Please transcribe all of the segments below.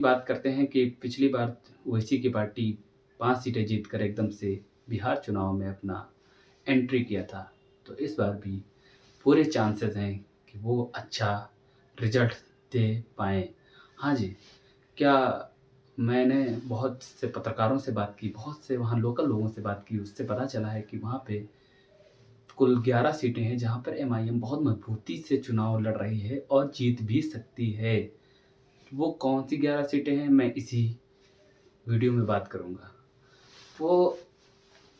बात करते हैं कि पिछली बार ओवैसी की पार्टी 5 सीटें जीतकर एकदम से बिहार चुनाव में अपना एंट्री किया था। तो इस बार भी पूरे चांसेस हैं कि वो अच्छा रिज़ल्ट दे पाएँ। हाँ जी, क्या मैंने बहुत से पत्रकारों से बात की, बहुत से वहाँ लोकल लोगों से बात की, उससे पता चला है कि वहाँ पे कुल 11 सीटें हैं जहाँ पर एमआईएम बहुत मज़बूती से चुनाव लड़ रही है और जीत भी सकती है। वो कौन-सी 11 सीटें हैं, मैं इसी वीडियो में बात करूँगा। वो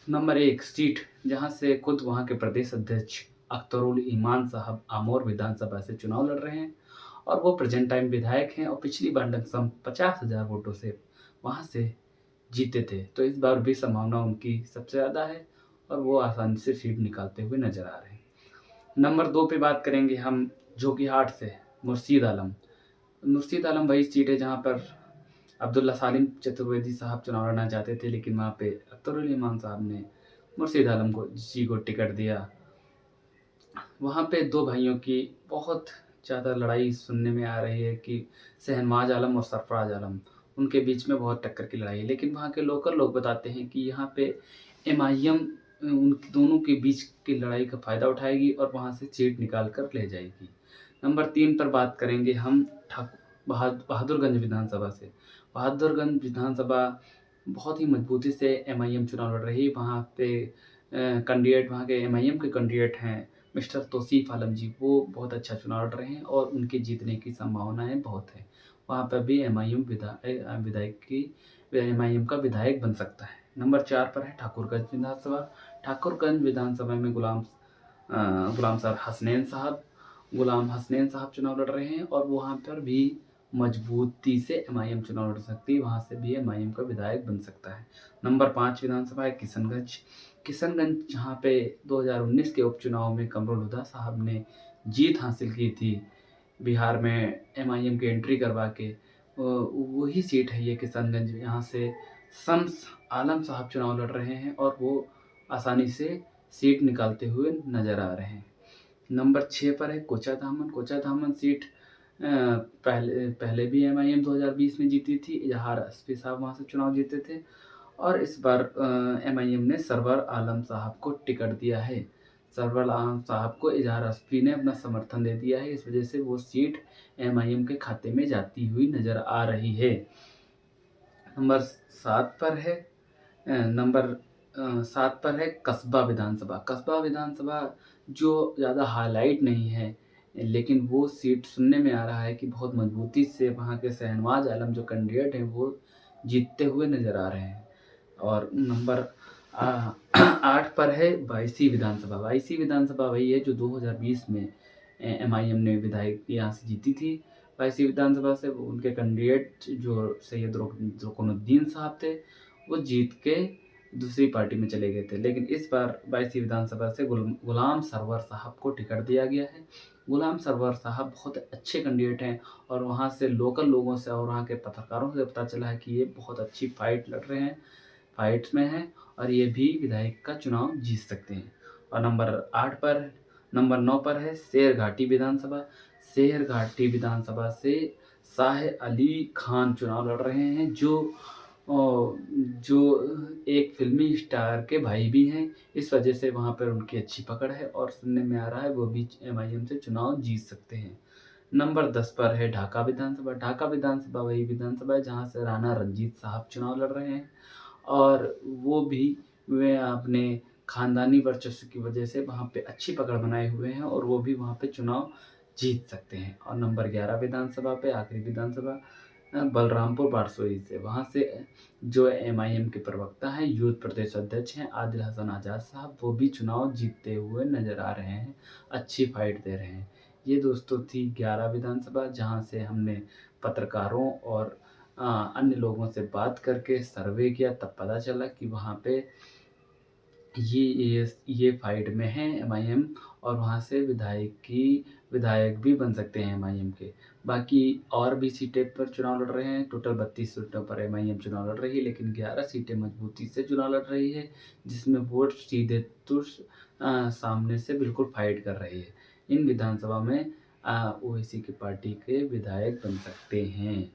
नंबर 1 सीट जहाँ से खुद वहाँ के प्रदेश अध्यक्ष अख्तरुल ईमान साहब आमोर विधानसभा से चुनाव लड़ रहे हैं और वो प्रेजेंट टाइम विधायक हैं और पिछली बार लमसम 50,000 वोटों से वहाँ से जीते थे। तो इस बार भी संभावना उनकी सबसे ज़्यादा है और वो आसानी से सीट निकालते हुए नज़र आ रहे हैं। नंबर 2 पे बात करेंगे हम जोकीहाट से मुर्शीद आलम। मुर्शीद आलम वही सीट है जहाँ पर अब्दुल्ला सालिम चतुर्वेदी साहब चुनाव लड़ना चाहते थे, लेकिन वहाँ पे अख्तरुल ईमान साहब ने मुर्शीद आलम को टिकट दिया। वहाँ पे 2 भाइयों की बहुत ज़्यादा लड़ाई सुनने में आ रही है कि शहनवाज आलम और सरफराज आलम, उनके बीच में बहुत टक्कर की लड़ाई है। लेकिन वहाँ के लोकल लोग बताते हैं कि यहाँ पे एमआईएम उन दोनों के बीच की लड़ाई का फ़ायदा उठाएगी और वहाँ से सीट निकाल कर ले जाएगी। नंबर 3 पर बात करेंगे हम बहादुरगंज विधानसभा से। बहादुरगंज विधानसभा बहुत ही मजबूती से एमआईएम चुनाव लड़ रही है। वहाँ पे कैंडिडेट वहाँ के एमआईएम के कैंडिडेट हैं मिस्टर तौसीफ आलम जी, वो बहुत अच्छा चुनाव लड़ रहे हैं और उनके जीतने की संभावनाएँ बहुत हैं। वहाँ पर भी एमआईएम का विधायक बन सकता है। नंबर 4 पर है ठाकुरगंज विधानसभा। ठाकुरगंज विधानसभा में गुलाम हसनैन साहब चुनाव लड़ रहे हैं और वहाँ पर भी मजबूती से एमआईएम चुनाव लड़ सकती है, वहाँ से भी एमआईएम का विधायक बन सकता है। नंबर 5 विधानसभा है किशनगंज। किशनगंज जहाँ पे 2019 के उपचुनाव में कमरुल हुदा साहब ने जीत हासिल की थी बिहार में एमआईएम की एंट्री करवा के, वही सीट है ये किशनगंज। यहाँ से शम्स आलम साहब चुनाव लड़ रहे हैं और वो आसानी से सीट निकालते हुए नज़र आ रहे हैं। नंबर 6 पर है कोचाधामन। कोचाधामन सीट पहले भी एमआईएम 2020 में जीती थी। इजहार एसपी साहब वहाँ से चुनाव जीते थे और इस बार एमआईएम ने सरवर आलम साहब को टिकट दिया है। सरवर आलम साहब को इजहार एसपी ने अपना समर्थन दे दिया है, इस वजह से वो सीट एमआईएम के खाते में जाती हुई नज़र आ रही है। नंबर 7 पर है नंबर 7 पर है कस्बा विधानसभा। कस्बा विधानसभा जो ज़्यादा हाईलाइट नहीं है, लेकिन वो सीट सुनने में आ रहा है कि बहुत मजबूती से वहाँ के शहनवाज आलम जो कैंडिडेट हैं वो जीतते हुए नज़र आ रहे हैं। और नंबर 8 पर है बायसी विधानसभा। बायसी विधानसभा वही है जो 2020 में एमआईएम ने विधायक यहाँ से जीती थी। बायसी विधानसभा से उनके कैंडिडेट जो सैयद रुकनुद्दीन साहब थे, वो जीत के दूसरी पार्टी में चले गए थे। लेकिन इस बार बायसी विधानसभा से गुलाम सरवर साहब को टिकट दिया गया है। गुलाम सरवर साहब बहुत अच्छे कैंडिडेट हैं और वहाँ से लोकल लोगों से और वहाँ के पत्रकारों से पता चला है कि ये बहुत अच्छी फाइट लड़ रहे हैं, फाइट्स में हैं और ये भी विधायक का चुनाव जीत सकते हैं। और नंबर 9 पर है शेरघाटी विधानसभा। शेरघाटी विधानसभा से शाह अली खान चुनाव लड़ रहे हैं जो एक फ़िल्मी स्टार के भाई भी हैं। इस वजह से वहाँ पर उनकी अच्छी पकड़ है और सुनने में आ रहा है वो भी एमआईएम से चुनाव जीत सकते हैं। नंबर 10 पर है ढाका विधानसभा। ढाका विधानसभा वही विधानसभा है जहाँ से राणा रंजीत साहब चुनाव लड़ रहे हैं और वे अपने ख़ानदानी वर्चस्व की वजह से वहाँ पे अच्छी पकड़ बनाए हुए हैं और वो भी वहाँ पे चुनाव जीत सकते हैं। और नंबर 11 विधानसभा पे आखिरी विधानसभा बलरामपुर बारसोई से, वहाँ से जो एमआईएम के प्रवक्ता हैं, यूथ प्रदेश अध्यक्ष हैं आदिल हसन आज़ाद साहब, वो भी चुनाव जीतते हुए नज़र आ रहे हैं, अच्छी फाइट दे रहे हैं। ये दोस्तों थी 11 विधानसभा जहाँ से हमने पत्रकारों और अन्य लोगों से बात करके सर्वे किया, तब पता चला कि वहाँ पे ये फाइट में है एमआईएम और वहाँ से विधायक भी बन सकते हैं एमआईएम के। बाकी और भी सीटें पर चुनाव लड़ रहे हैं, टोटल 32 सीटों पर एमआईएम चुनाव लड़ रही है, लेकिन 11 सीटें मजबूती से चुनाव लड़ रही है, जिसमें वोट सीधे सामने से बिल्कुल फाइट कर रही है। इन विधानसभा में ओवैसी की पार्टी के विधायक बन सकते हैं।